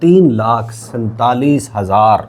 3,47,000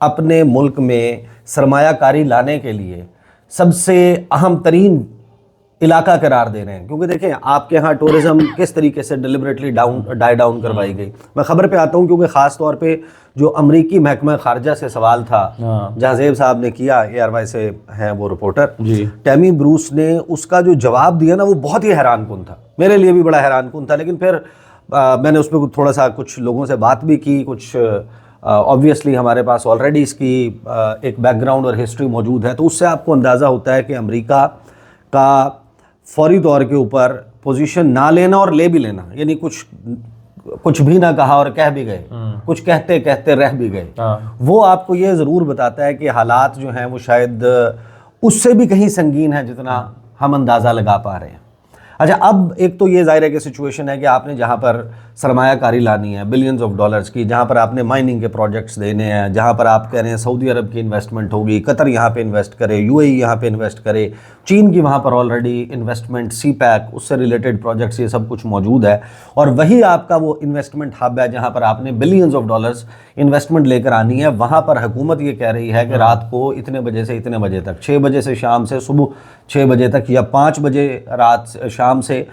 اپنے ملک میں سرمایہ کاری لانے کے لیے سب سے اہم ترین علاقہ قرار دے رہے ہیں. کیونکہ دیکھیں آپ کے ہاں ٹورزم کس طریقے سے ڈیلیبریٹلی ڈائی ڈاؤن کروائی گئی. میں خبر پہ آتا ہوں کیونکہ خاص طور پہ جو امریکی محکمہ خارجہ سے سوال تھا جہاں زیب صاحب نے کیا, اے آر وائی سے ہیں وہ رپورٹر, ٹیمی بروس نے اس کا جو جواب دیا نا وہ بہت ہی حیران کن تھا, میرے لیے بھی بڑا حیران کن تھا. لیکن پھر میں نے اس پہ تھوڑا سا کچھ لوگوں سے بات بھی کی, کچھ آبویسلی ہمارے پاس آلریڈی اس کی ایک بیک گراؤنڈ اور ہسٹری موجود ہے, تو اس سے آپ کو اندازہ ہوتا ہے کہ امریکہ کا فوری طور کے اوپر پوزیشن نہ لینا اور لے بھی لینا, یعنی کچھ بھی نہ کہا اور کہہ بھی گئے, کچھ کہتے کہتے رہ بھی گئے, وہ آپ کو یہ ضرور بتاتا ہے کہ حالات جو ہیں وہ شاید اس سے بھی کہیں سنگین ہیں جتنا ہم اندازہ لگا پا رہے ہیں. اچھا, اب ایک تو یہ ظاہر ہے کہ سچویشن ہے کہ آپ نے جہاں پر سرمایہ کاری لانی ہے بلینز آف ڈالرز کی, جہاں پر آپ نے مائننگ کے پروجیکٹس دینے ہیں, جہاں پر آپ کہہ رہے ہیں سعودی عرب کی انویسٹمنٹ ہوگی, قطر یہاں پہ انویسٹ کرے, یو اے ای یہاں پہ انویسٹ کرے, چین کی وہاں پر آلریڈی انویسٹمنٹ, سی پیک, اس سے ریلیٹڈ پروجیکٹس, یہ سب کچھ موجود ہے. اور وہی آپ کا وہ انویسٹمنٹ ہب ہے جہاں پر آپ نے بلینز آف ڈالرز انویسٹمنٹ لے کر آنی ہے. وہاں پر حکومت یہ کہہ رہی ہے کہ رات کو اتنے بجے سے اتنے بجے تک, 6 بجے سے شام سے صبح 6 بجے تک, یا 5 بجے رات شام سے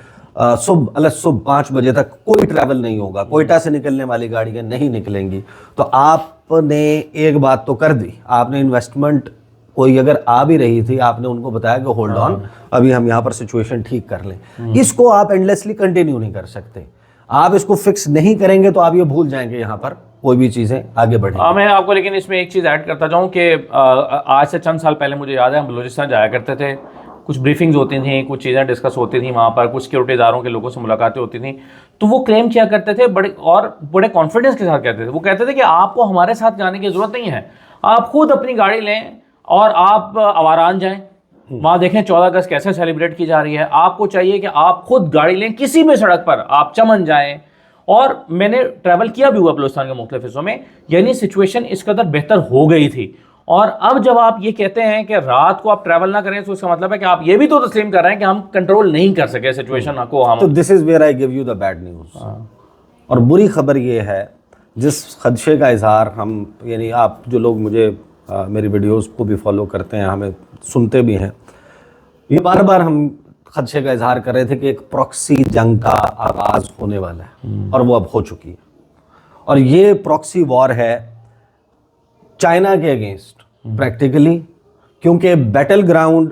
صبح 5 بجے تک کوئی ٹریول نہیں ہوگا, کوئٹہ سے نکلنے والی گاڑیاں نہیں نکلیں گی. تو آپ نے ایک بات تو کر دی, آپ نے انویسٹمنٹ کوئی اگر آ بھی رہی تھی آپ نے ان کو بتایا کہ ہولڈ آن, ابھی ہم یہاں پر سچویشن ٹھیک کر لیں. اس کو آپ اینڈلیسلی کنٹینیو نہیں کر سکتے, آپ اس کو فکس نہیں کریں گے تو آپ یہ بھول جائیں گے یہاں پر کوئی بھی چیزیں آگے بڑھیں. میں آپ کو لیکن اس میں ایک چیز ایڈ کرتا جاؤں کہ آج سے چند سال پہلے مجھے یاد ہے ہم بلوچستان جایا کرتے تھے, کچھ بریفنگز ہوتی تھیں, کچھ چیزیں ڈسکس ہوتی تھیں وہاں پر, کچھ سیکورٹی اداروں کے لوگوں سے ملاقاتیں ہوتی تھیں, تو وہ کلیم کیا کرتے تھے بڑے کانفیڈنس کے ساتھ کہتے تھے. وہ کہتے تھے کہ آپ کو ہمارے ساتھ جانے کی ضرورت نہیں ہے, آپ خود اپنی گاڑی لیں اور آپ آواران جائیں, وہاں دیکھیں 14 اگست کیسے سیلیبریٹ کی جا رہی ہے. آپ کو چاہیے کہ آپ خود گاڑی لیں, کسی بھی سڑک پر آپ چمن جائیں. اور میں نے ٹریول کیا بھی ہوا بلوچستان کے مختلف حصوں میں, یعنی سچویشن اس قدر بہتر ہو گئی تھی. اور اب جب آپ یہ کہتے ہیں کہ رات کو آپ ٹریول نہ کریں تو اس کا مطلب ہے کہ آپ یہ بھی تو تسلیم کر رہے ہیں کہ ہم کنٹرول نہیں کر سکے سچویشن کو. ہم تو this is where I give you the bad news. اور بری خبر یہ ہے, جس خدشے کا اظہار ہم, یعنی آپ جو لوگ مجھے میری ویڈیوز کو بھی فالو کرتے ہیں, ہمیں سنتے بھی ہیں, یہ بار بار ہم خدشے کا اظہار کر رہے تھے کہ ایک پراکسی جنگ کا آغاز ہونے والا ہے, اور وہ اب ہو چکی ہے. اور یہ پراکسی وار ہے چائنا کے اگینسٹ پریکٹیکلی, کیونکہ بیٹل گراؤنڈ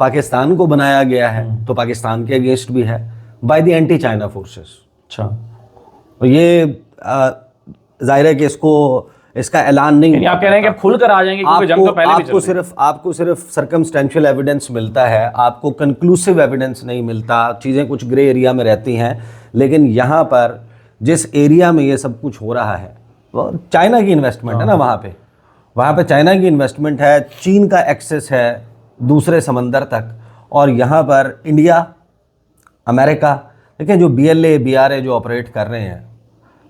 پاکستان کو بنایا گیا ہے تو پاکستان کے اگینسٹ بھی ہے by the anti China forces. اچھا, اور یہ ظاہر ہے کہ اس کا اعلان نہیں, آپ کہہ رہے ہیں کہ کھل کر آ جائیں گے کیونکہ جنگ تو پہلے بھی چل رہی ہے. آپ کو صرف سرکمسٹینشیل ایویڈنس ملتا ہے, آپ کو کنکلوسیو ایویڈنس نہیں ملتا, چیزیں کچھ گرے ایریا میں رہتی ہیں. لیکن یہاں پر جس ایریا میں یہ سب کچھ ہو رہا ہے وہ چائنا کی انویسٹمنٹ ہے نا, وہاں پہ چائنا کی انویسٹمنٹ ہے, چین کا ایکسس ہے دوسرے سمندر تک, اور یہاں پر انڈیا, امریکہ, دیکھیں جو BLA جو آپریٹ کر رہے ہیں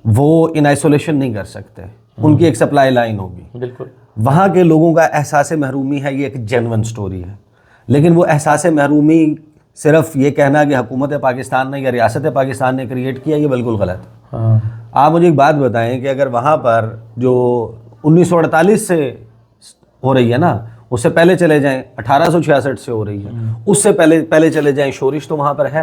وہ ان آئسولیشن نہیں کر سکتے, ان کی ایک سپلائی لائن ہوگی. بالکل, وہاں کے لوگوں کا احساس محرومی ہے, یہ ایک جینون سٹوری ہے. لیکن وہ احساس محرومی صرف یہ کہنا کہ حکومت پاکستان نے یا ریاست پاکستان نے کریٹ کیا, یہ بالکل غلط ہے. آپ مجھے ایک بات بتائیں کہ اگر وہاں پر جو 1948 سے ہو رہی ہے نا, اس سے پہلے چلے جائیں 1866 سے ہو رہی ہے, اس سے پہلے چلے جائیں, شورش تو وہاں پر ہے,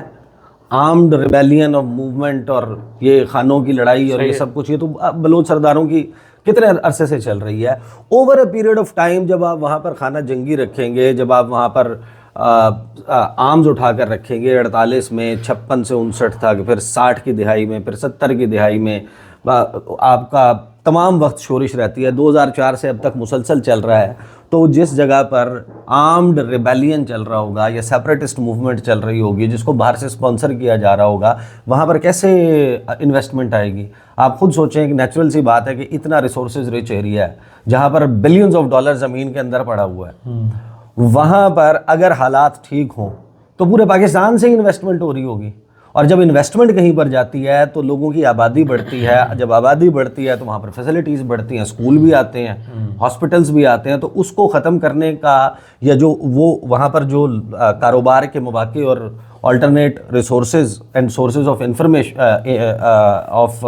آرمڈ ریبیلین اور موومنٹ اور یہ خانوں کی لڑائی اور یہ سب کچھ, یہ تو بلوچ سرداروں کی کتنے عرصے سے چل رہی ہے. Over a period of time جب آپ وہاں پر خانہ جنگی رکھیں گے, جب آپ وہاں پر آرمز اٹھا کر رکھیں گے, 48 میں 56 سے 59 تک, پھر 60 کی دہائی میں, پھر 70 کی دہائی میں, آپ کا تمام وقت شورش رہتی ہے, 2004 سے اب تک مسلسل چل رہا ہے. تو جس جگہ پر آرمڈ ریبیلین چل رہا ہوگا یا سیپریٹسٹ موومنٹ چل رہی ہوگی جس کو باہر سے اسپانسر کیا جا رہا ہوگا, وہاں پر کیسے انویسٹمنٹ آئے گی؟ آپ خود سوچیں کہ نیچرل سی بات ہے کہ اتنا ریسورسز رچ ایریا ہے جہاں پر بلینز آف ڈالر زمین کے اندر پڑا ہوا ہے, وہاں پر اگر حالات ٹھیک ہوں تو پورے پاکستان سے ہی انویسٹمنٹ ہو رہی ہوگی. اور جب انویسٹمنٹ کہیں پر جاتی ہے تو لوگوں کی آبادی بڑھتی ہے, جب آبادی بڑھتی ہے تو وہاں پر فیسلٹیز بڑھتی ہیں, اسکول بھی آتے ہیں, ہاسپٹلس بھی آتے ہیں. تو اس کو ختم کرنے کا یا جو وہ وہاں پر جو کاروبار کے مواقع اور alternate resources and sources of information of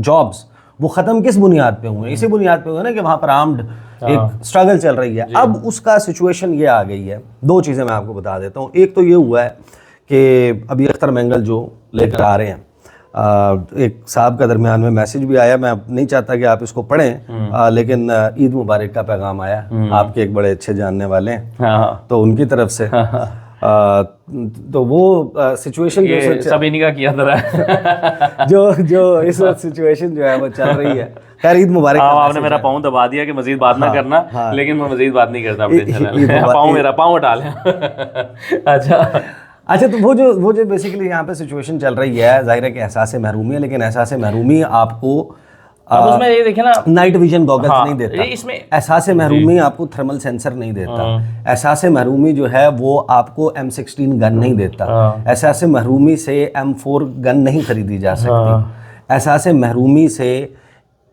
jobs وہ ختم کس بنیاد پہ ہوئے؟ اسی بنیاد پہ ہوئے نا کہ وہاں پر آرمڈ ایک اسٹرگل چل رہی ہے. اب اس کا سچویشن یہ آ گئی ہے. دو چیزیں میں آپ کو بتا دیتا ہوں. ایک تو یہ ہوا ہے کہ ابھی اختر مینگل جو لے کر آ رہے ہیں, ایک صاحب کا درمیان میں میسج بھی آیا, میں نہیں چاہتا کہ آپ اس کو پڑھیں, لیکن عید مبارک کا پیغام آیا, آپ کے ایک بڑے اچھے جاننے والے ہیں تو ان کی طرف سے. تو وہ سچویشن سب انہی کا کیا تھا جو اس وقت سچویشن جو ہے وہ چل رہی ہے. خیر عید مبارک. آپ نے میرا پاؤں دبا دیا کہ مزید بات نہ کرنا, لیکن میں مزید بات نہیں کرتا. پاؤں میرا پاؤں ہٹا لیں. اچھا تو وہ جو بیسیکلی یہاں پہ سچویشن چل رہی ہے, ظاہر ہے کہ احساس محرومی ہے, لیکن احساس محرومی آپ کو اب اس میں یہ دیکھیں نا نائٹ ویژن گوگلز نہیں دیتا, اس میں احساس محرومی آپ کو تھرمل سینسر نہیں دیتا, احساس محرومی جو ہے وہ آپ کو M16 گن نہیں دیتا, احساس محرومی سے M4 گن نہیں خریدی جا سکتی, احساس محرومی سے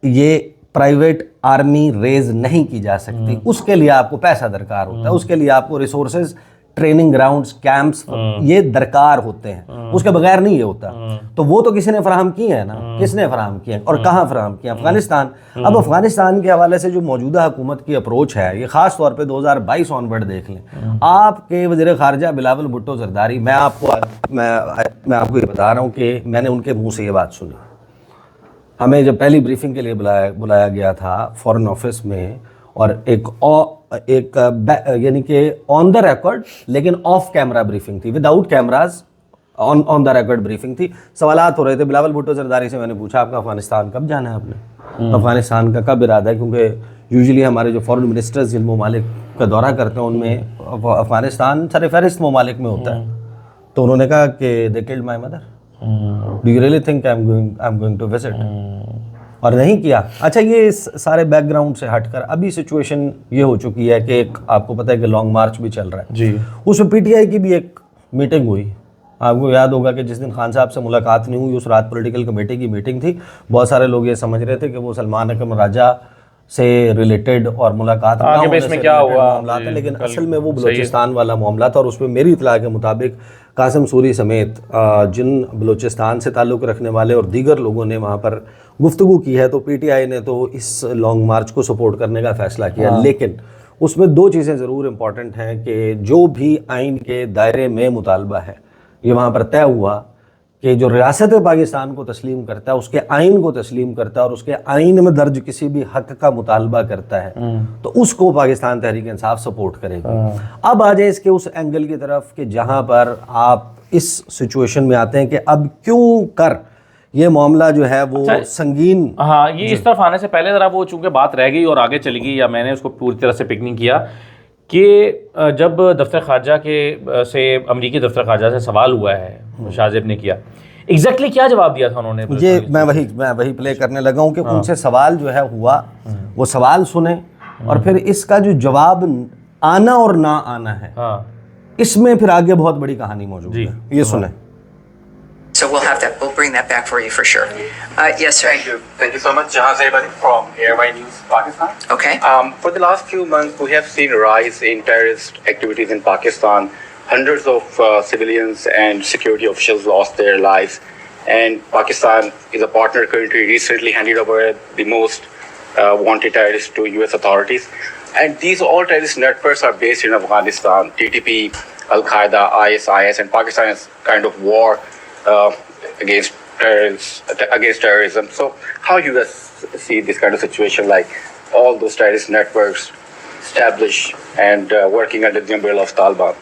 یہ پرائیویٹ آرمی ریز نہیں کی جا سکتی. اس کے لیے آپ کو پیسہ درکار ہوتا ہے, اس کے لیے آپ کو ریسورسز, ٹریننگ گراؤنڈز, کیمپس یہ درکار ہوتے ہیں, اس کے بغیر نہیں یہ ہوتا. تو وہ تو کسی نے فراہم کی ہے نا, کس نے فراہم کیا اور کہاں فراہم کیا؟ افغانستان. اب افغانستان کے حوالے سے جو موجودہ حکومت کی اپروچ ہے, یہ خاص طور پہ 2022 آنورڈ دیکھ لیں. آپ کے وزیر خارجہ بلاول بھٹو زرداری, میں آپ کو یہ بتا رہا ہوں کہ میں نے ان کے منہ سے یہ بات سنی. ہمیں جب پہلی بریفنگ کے لیے بلایا گیا تھا فورن آفس میں, اور ایک یعنی کہ آن دا ریکارڈ لیکن آف کیمرہ بریفنگ تھی, without cameras, on the record briefing تھی. سوالات ہو رہے تھے. بلاول بھٹو زرداری سے میں نے پوچھا آپ کا افغانستان کب جانا ہے, آپ نے افغانستان کا کب ارادہ ہے؟ کیونکہ یوزلی ہمارے جو فورن منسٹرز جن ممالک کا دورہ کرتے ہیں ان میں افغانستان سر فہرست ممالک میں ہوتا ہے. تو انہوں نے کہا کہ they killed my mother. Do you really think I'm going to visit? اور نہیں کیا. اچھا یہ سارے بیک گراؤنڈ سے ہٹ کر ابھی سچویشن یہ ہو چکی ہے کہ ایک آپ کو پتہ ہے کہ لانگ مارچ بھی چل رہا ہے جی, اس میں PTI کی بھی ایک میٹنگ ہوئی. آپ کو یاد ہوگا کہ جس دن خان صاحب سے ملاقات نہیں ہوئی اس رات پولیٹیکل کمیٹی کی میٹنگ تھی. بہت سارے لوگ یہ سمجھ رہے تھے کہ وہ سلمان اکرم راجہ سے ریلیٹڈ اور ملاقات معاملہ تھا, لیکن اصل میں وہ بلوچستان والا معاملہ تھا. اور اس میں میری اطلاع کے مطابق قاسم سوری سمیت جن بلوچستان سے تعلق رکھنے والے اور دیگر لوگوں نے وہاں پر گفتگو کی ہے, تو PTI نے تو اس لانگ مارچ کو سپورٹ کرنے کا فیصلہ کیا. لیکن اس میں دو چیزیں ضرور امپورٹنٹ ہیں کہ جو بھی آئین کے دائرے میں مطالبہ ہے یہ وہاں پر طے ہوا کہ جو ریاست پاکستان کو تسلیم کرتا ہے, اس کے آئین کو تسلیم کرتا ہے اور اس کے آئین میں درج کسی بھی حق کا مطالبہ کرتا ہے, تو اس کو پاکستان تحریک انصاف سپورٹ کرے گی. اب آ جائے اس کے اس اینگل کی طرف کہ جہاں پر آپ اس سچویشن میں آتے ہیں کہ اب کیوں کر یہ معاملہ جو ہے وہ سنگین. ہاں, یہ اس طرف آنے سے پہلے ذرا وہ چونکہ بات رہ گئی اور آگے چلی گئی, یا میں نے اس کو پوری طرح سے پک نہیں کیا, کہ جب دفتر خارجہ سے امریکی دفتر خارجہ سے سوال ہوا ہے, شاہ زیب نے کیا, ایگزیکٹلی کیا جواب دیا تھا انہوں نے؟ یہ میں وہی پلے کرنے لگا ہوں کہ ان سے سوال جو ہے ہوا, وہ سوال سنیں اور پھر اس کا جو جواب آنا اور نہ آنا ہے اس میں پھر آگے بہت بڑی کہانی موجود ہے. یہ سنیں. So we'll bring that back for you for sure. Yes, sir. Thank you so much. Jahan Zaib Ali from AMI News, Pakistan. Okay. For the last few months, we have seen a rise in terrorist activities in Pakistan. Hundreds of civilians and security officials lost their lives. And Pakistan is a partner country, recently handed over the most wanted terrorists to US authorities. And these all terrorist networks are based in Afghanistan. TTP, Al-Qaeda, ISIS, and Pakistan is kind of war against terrorism. So how you guys see this kind of situation, like all those terrorist networks established and working under the umbrella of Taliban?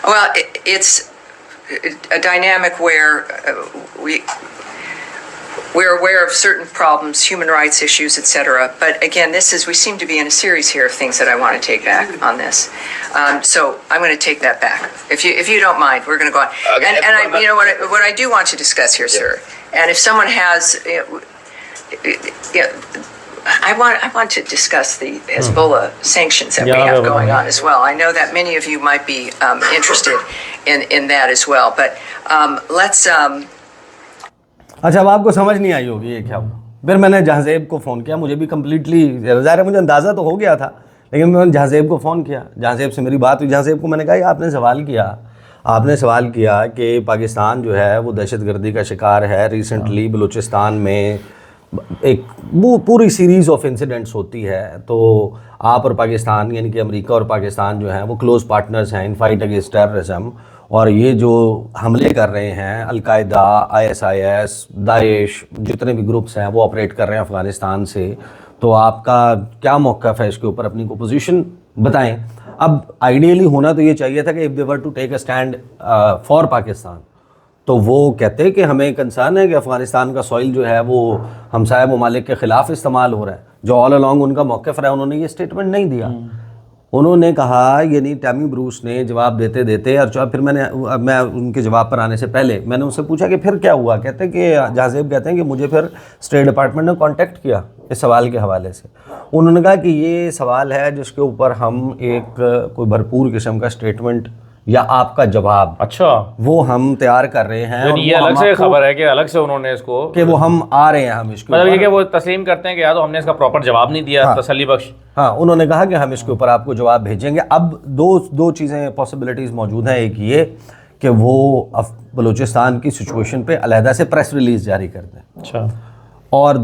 Well, it's a dynamic where we're aware of certain problems, human rights issues, etc. But again, we seem to be in a series here of things that I want to take back on this. So I'm going to take that back. If you don't mind, we're going to go on. Okay. And what I do want to discuss here, sir, and if someone has, I want to discuss the Hezbollah sanctions that we have going on as well. I know that many of you might be interested in that as well. But let's. اچھا, اب آپ کو سمجھ نہیں آئی ہوگی یہ کیا ہوا. پھر میں نے جہاں زیب کو فون کیا, مجھے بھی کمپلیٹلی ظاہر ہے مجھے اندازہ تو ہو گیا تھا, لیکن میں نے جہاں زیب کو فون کیا, جہاں زیب سے میری بات ہوئی. جہاں زیب کو میں نے کہا آپ نے سوال کیا کہ پاکستان جو ہے وہ دہشت گردی کا شکار ہے. ریسنٹلی بلوچستان میں ایک پوری سیریز آف انسیڈنٹس ہوتی ہے. تو آپ اور پاکستان یعنی کہ امریکہ اور پاکستان جو ہیں وہ کلوز پارٹنرز ہیں ان فائٹ اگینسٹ ٹیررزم, اور یہ جو حملے کر رہے ہیں القاعدہ, ISIS, داعش, جتنے بھی گروپس ہیں وہ آپریٹ کر رہے ہیں افغانستان سے. تو آپ کا کیا موقف ہے اس کے اوپر, اپنی کو پوزیشن بتائیں. اب آئیڈیلی ہونا تو یہ چاہیے تھا کہ if they were to take a stand for Pakistan, تو وہ کہتے کہ ہمیں کنسرن ہے کہ افغانستان کا سوئل جو ہے وہ ہمسایہ ممالک کے خلاف استعمال ہو رہا ہے. جو آل along ان کا موقف رہا, انہوں نے یہ سٹیٹمنٹ نہیں دیا. انہوں نے کہا, یعنی ٹیمی بروس نے جواب دیتے دیتے, اور پھر میں ان کے جواب پر آنے سے پہلے میں نے ان سے پوچھا کہ پھر کیا ہوا. کہتے کہ جہازیب کہتے ہیں کہ مجھے پھر اسٹیٹ ڈپارٹمنٹ نے کانٹیکٹ کیا اس سوال کے حوالے سے. انہوں نے کہا کہ یہ سوال ہے جس کے اوپر ہم ایک کوئی بھرپور قسم کا اسٹیٹمنٹ یا آپ کا جواب اچھا وہ ہم تیار کر رہے ہیں. اور یہ الگ سے خبر ہے کہ الگ سے انہوں نے اس کو کہ وہ ہم آ رہے ہیں, ہم اس کو مطلب یہ کہ وہ تسلیم کرتے ہیں کہ یا تو ہم نے اس کا پراپر جواب نہیں دیا تسلی بخش. ہاں, انہوں نے کہا کہ ہم اس کے اوپر آپ کو جواب بھیجیں گے. اب دو چیزیں پاسبلٹیز موجود ہیں. ایک یہ کہ وہ بلوچستان کی سچویشن پہ علیحدہ سے پریس ریلیز جاری کر دیں, اچھا, اور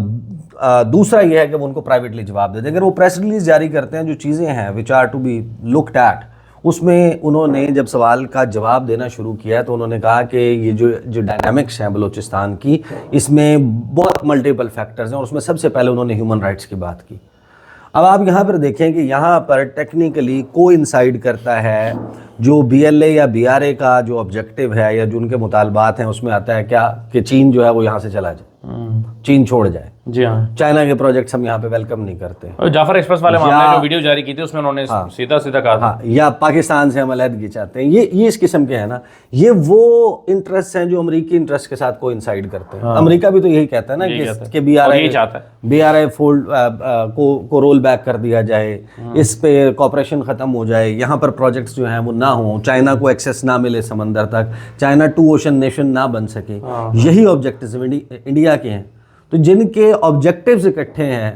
دوسرا یہ ہے کہ وہ ان کو پرائیویٹلی جواب دے دیں. اگر وہ پریس ریلیز جاری کرتے ہیں, جو چیزیں ہیں which are to be looked at, اس میں انہوں نے جب سوال کا جواب دینا شروع کیا تو انہوں نے کہا کہ یہ جو ڈائنامکس ہیں بلوچستان کی, اس میں بہت ملٹیپل فیکٹرز ہیں, اور اس میں سب سے پہلے انہوں نے ہیومن رائٹس کی بات کی. اب آپ یہاں پر دیکھیں کہ یہاں پر ٹیکنیکلی کو انسائڈ کرتا ہے جو BLA یا BRA کا جو آبجیکٹیو ہے یا جو ان کے مطالبات ہیں, اس میں آتا ہے کیا کہ چین جو ہے وہ یہاں سے چلا جائے, چین چھوڑ جائے. جی ہاں, چائنا کے پروجیکٹس ہم یہاں پہ ویلکم نہیں کرتے. جعفر ایکسپریس والے معاملے جو ویڈیو جاری کی تھی اس میں انہوں نے سیدھا کہا تھا, یا پاکستان سے ہم علیحدگی چاہتے ہیں. یہ اس قسم کے ہیں نا, یہ وہ انٹرسٹ ہیں جو امریکی انٹرسٹ کے ساتھ کو انسائڈ کرتے ہیں. امریکہ بھی تو یہی کہتا ہے نا کہ BRA فولڈ کو رول بیک کر دیا جائے, اس پہ کوپریشن ختم ہو جائے, یہاں پر پروجیکٹس جو ہیں وہ نہ ہوں, چائنا کو ایکسیس نہ ملے سمندر تک, چائنا 2 اوشن نیشن نہ بن سکے. یہی آبجیکٹیوز انڈیا کے ہیں. تو جن کے آبجیکٹیوز اکٹھے ہیں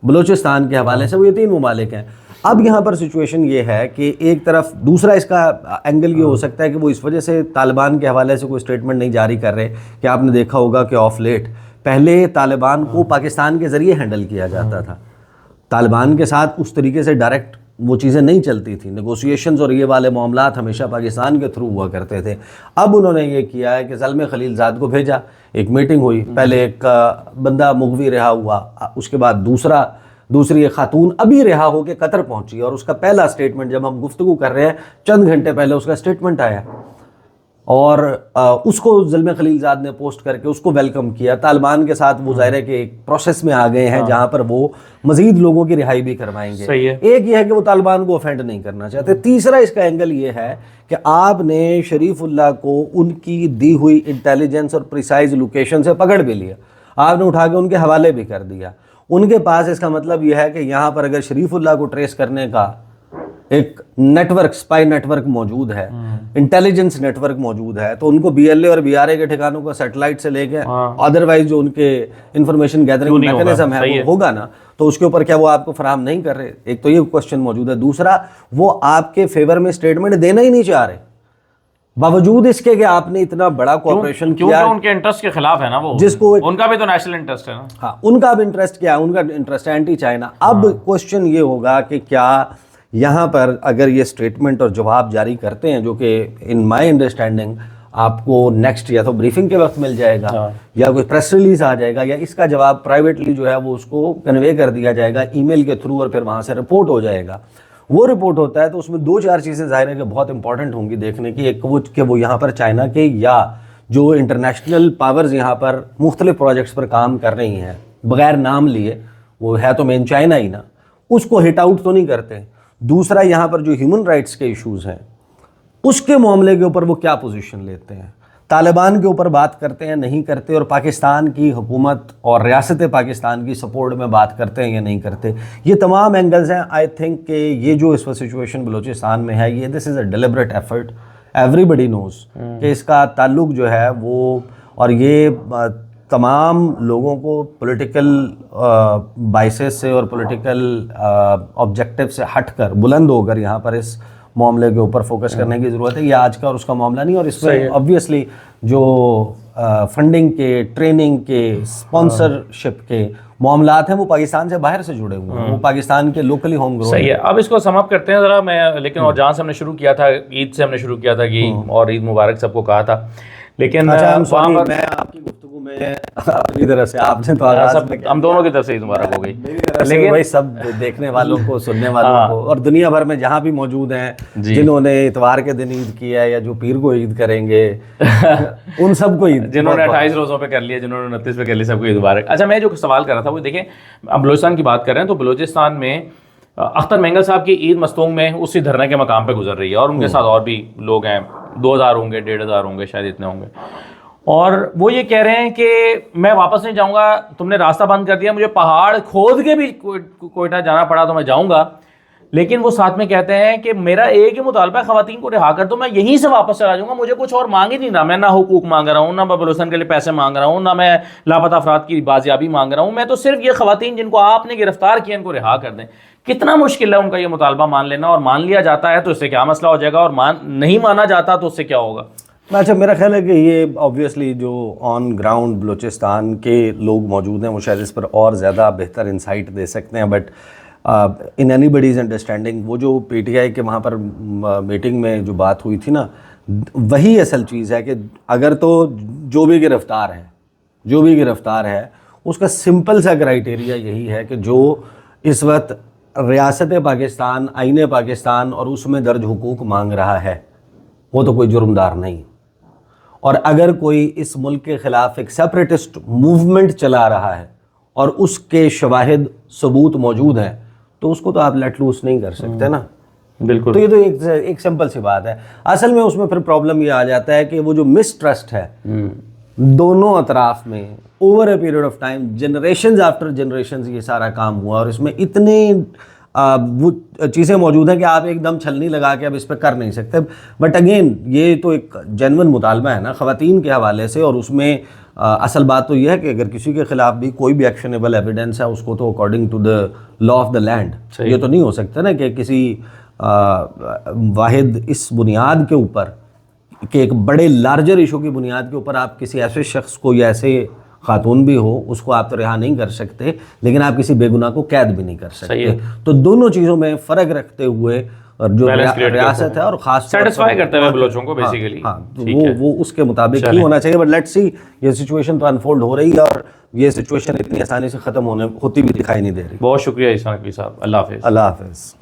بلوچستان کے حوالے سے, وہ یہ 3 ممالک ہیں. اب یہاں پر سچویشن یہ ہے کہ ایک طرف دوسرا اس کا اینگل یہ ہو سکتا ہے کہ وہ اس وجہ سے طالبان کے حوالے سے کوئی اسٹیٹمنٹ نہیں جاری کر رہے کہ آپ نے دیکھا ہوگا کہ آف لیٹ پہلے طالبان کو پاکستان کے ذریعے ہینڈل کیا جاتا تھا, طالبان کے ساتھ اس طریقے سے ڈائریکٹ وہ چیزیں نہیں چلتی تھیں, نیگوسیشنز اور یہ والے معاملات ہمیشہ پاکستان کے تھرو ہوا کرتے تھے. اب انہوں نے یہ کیا ہے کہ زلمے خلیل زاد کو بھیجا, ایک میٹنگ ہوئی, پہلے ایک بندہ مغوی رہا ہوا, اس کے بعد دوسری ایک خاتون ابھی رہا ہو کے قطر پہنچی, اور اس کا پہلا سٹیٹمنٹ جب ہم گفتگو کر رہے ہیں چند گھنٹے پہلے اس کا سٹیٹمنٹ آیا, اور اس کو زلمے خلیل زاد نے پوسٹ کر کے اس کو ویلکم کیا. طالبان کے ساتھ وہ ظاہر ہے کہ ایک پروسیس میں آ گئے ہیں جہاں پر وہ مزید لوگوں کی رہائی بھی کروائیں گے. ایک یہ ہے کہ وہ طالبان کو افینڈ نہیں کرنا چاہتے. تیسرا اس کا اینگل یہ ہے کہ آپ نے شریف اللہ کو ان کی دی ہوئی انٹیلیجنس اور پریسائز لوکیشن سے پکڑ بھی لیا, آپ نے اٹھا کے ان کے حوالے بھی کر دیا ان کے پاس. اس کا مطلب یہ ہے کہ یہاں پر اگر شریف اللہ کو ٹریس کرنے کا ایک network, spy network موجود ہے, انٹیلیجنس نیٹ ورک موجود ہے, تو ان کو BLA اور BRA کے ٹھکانوں کو سیٹلائٹ سے لے کے ادروائز جو ان کے انفارمیشن گیدرنگ میکینزم ہے وہ ہوگا نا, تو اس کے اوپر کیا وہ آپ کو فراہم نہیں کر رہے؟ ایک تو یہ کوشچن موجود ہے. دوسرا, وہ آپ کے فیور میں اسٹیٹمنٹ دینا ہی نہیں چاہ رہے باوجود اس کے کہ آپ نے اتنا بڑا کوآپریشن کیا. کیونکہ ان کے انٹرسٹ کے خلاف ہے نا وہ, جس کو ان کا بھی تو نیشنل انٹرسٹ ہے نا. ہاں, ان کا بھی انٹرسٹ کیا ہے, ان کا انٹرسٹ ہے اینٹی چائنا. اب کوشچن یہ ہوگا کہ کیا یہاں پر اگر یہ سٹیٹمنٹ اور جواب جاری کرتے ہیں, جو کہ ان مائی انڈرسٹینڈنگ آپ کو نیکسٹ یا تو بریفنگ کے وقت مل جائے گا یا کوئی پریس ریلیز آ جائے گا, یا اس کا جواب پرائیویٹلی جو ہے وہ اس کو کنوے کر دیا جائے گا ای میل کے تھرو, اور پھر وہاں سے رپورٹ ہو جائے گا. وہ رپورٹ ہوتا ہے تو اس میں 2-4 چیزیں ظاہر ہے کہ بہت امپورٹنٹ ہوں گی دیکھنے کی. ایک وہ کہ وہ یہاں پر چائنا کے یا جو انٹرنیشنل پاورز یہاں پر مختلف پروجیکٹس پر کام کر رہی ہیں بغیر نام لیے, وہ ہے تو مین چائنا ہی نا, اس کو ہٹ آؤٹ تو نہیں کرتے. دوسرا, یہاں پر جو ہیومن رائٹس کے ایشوز ہیں اس کے معاملے کے اوپر وہ کیا پوزیشن لیتے ہیں, طالبان کے اوپر بات کرتے ہیں نہیں کرتے, اور پاکستان کی حکومت اور ریاست پاکستان کی سپورٹ میں بات کرتے ہیں یا نہیں کرتے. یہ تمام اینگلز ہیں. آئی تھنک کہ یہ جو اس وقت سچویشن بلوچستان میں ہے, یہ دس از اے ڈیلیبریٹ ایفرٹ, ایوری بڈی نوز کہ اس کا تعلق جو ہے وہ, اور یہ تمام لوگوں کو پولیٹیکل بائسز سے اور پولیٹیکل آبجیکٹیو سے ہٹ کر بلند ہو کر یہاں پر اس معاملے کے اوپر فوکس کرنے کی ضرورت ہے. یہ آج کا اور اس کا معاملہ نہیں, اور اس میں آبویسلی جو فنڈنگ کے, ٹریننگ کے, اسپانسرشپ کے معاملات ہیں وہ پاکستان سے باہر سے جڑے ہوئے ہیں, وہ پاکستان کے لوکلی ہوم گرو. صحیح ہے. اب اس کو سم اپ کرتے ہیں ذرا میں, لیکن اور جہاں سے ہم نے شروع کیا تھا, عید سے ہم نے شروع کیا تھا کہ اور عید مبارک سب کو کہا تھا, لیکن میں آپ کی گفتگو میں اپنی طرف سے, آپ نے تو ہم دونوں کی طرف سے عید مبارک ہو گئی, لیکن وہی سب دیکھنے والوں کو, سننے والوں کو, اور دنیا بھر میں جہاں بھی موجود ہیں جنہوں نے اتوار کے دن عید کیا ہے یا جو پیر کو عید کریں گے ان سب کو عید, جنہوں نے 28 روزوں پہ کر لیا, جنہوں نے 29 پہ کر لیا, سب کو عید مبارک. اچھا میں جو سوال کر رہا تھا وہ دیکھیں, اب بلوچستان کی بات کر رہے ہیں تو بلوچستان میں اختر مینگل صاحب کی عید مستونگ میں اسی دھرنے کے مقام پہ گزر رہی ہے, اور ان کے ساتھ اور بھی لوگ ہیں, 2000 ہوں گے, 1500 ہوں گے, شاید اتنے ہوں گے, اور وہ یہ کہہ رہے ہیں کہ میں واپس نہیں جاؤں گا, تم نے راستہ بند کر دیا, مجھے پہاڑ کھود کے بھی کوئٹہ جانا پڑا تو میں جاؤں گا, لیکن وہ ساتھ میں کہتے ہیں کہ میرا ایک ہی مطالبہ ہے, خواتین کو رہا کر دو, میں یہیں سے واپس چلا جاؤں گا, مجھے کچھ اور مانگ ہی نہیں رہا, میں نہ حقوق مانگ رہا ہوں, نہ میں بلوچستان کے لیے پیسے مانگ رہا ہوں, نہ میں لاپتہ افراد کی بازیابی مانگ رہا ہوں, میں تو صرف یہ خواتین جن کو آپ نے گرفتار کیا ان کو رہا کر دیں. کتنا مشکل ہے ان کا یہ مطالبہ مان لینا, اور مان لیا جاتا ہے تو اس سے کیا مسئلہ ہو جائے گا, اور نہیں مانا جاتا تو اس سے کیا ہوگا؟ اچھا میرا خیال ہے کہ یہ آبویسلی جو آن گراؤنڈ بلوچستان کے لوگ موجود ہیں وہ شاید اس پر اور زیادہ بہتر انسائٹ دے سکتے ہیں, but in any bodies understanding وہ جو پی ٹی آئی کے وہاں پر میٹنگ میں جو بات ہوئی تھی نا, وہی اصل چیز ہے کہ اگر تو جو بھی گرفتار ہے اس کا سمپل سا کرائیٹیریا یہی ہے کہ جو اس وقت ریاست پاکستان, آئین پاکستان اور اس میں درج حقوق مانگ رہا ہے وہ تو کوئی جرمدار نہیں, اور اگر کوئی اس ملک کے خلاف ایک سیپریٹسٹ موومنٹ چلا رہا ہے اور اس کے شواہد ثبوت موجود ہیں تو اس کو تو آپ لیٹ لوس نہیں کر سکتے نا. بالکل. تو یہ تو ایک سمپل سی بات ہے. اصل میں اس میں پھر پرابلم یہ آ جاتا ہے کہ وہ جو مسٹرسٹ ہے دونوں اطراف میں over a period of time, generations after generations یہ سارا کام ہوا, اور اس میں اتنے وہ چیزیں موجود ہیں کہ آپ ایک دم چھلنی لگا کے اب اس پہ کر نہیں سکتے. بٹ اگین یہ تو ایک جینون مطالبہ ہے نا خواتین کے حوالے سے, اور اس میں اصل بات تو یہ ہے کہ اگر کسی کے خلاف بھی کوئی بھی ایکشنیبل ایویڈنس ہے اس کو تو according to the law of the land, یہ تو نہیں ہو سکتا نا کہ کسی واحد اس بنیاد کے اوپر کہ ایک بڑے لارجر ایشو کی بنیاد کے اوپر آپ کسی ایسے شخص کو یا ایسے خاتون بھی ہو اس کو آپ تو رہا نہیں کر سکتے, لیکن آپ کسی بے گناہ کو قید بھی نہیں کر سکتے. تو دونوں چیزوں میں فرق رکھتے ہوئے اور جو ریاست ہے اور خاص سیٹسفائی کرتے ہوئے بلوچوں کو بیسیکلی, ہاں وہ اس کے مطابق ہی ہونا چاہیے. بٹ لیٹس سی, یہ سچویشن تو انفولڈ ہو رہی ہے اور یہ سچویشن اتنی آسانی سے ختم ہوتی بھی دکھائی نہیں دے رہی. بہت شکریہ عیسیٰ نقوی صاحب, اللہ حافظ. اللہ حافظ.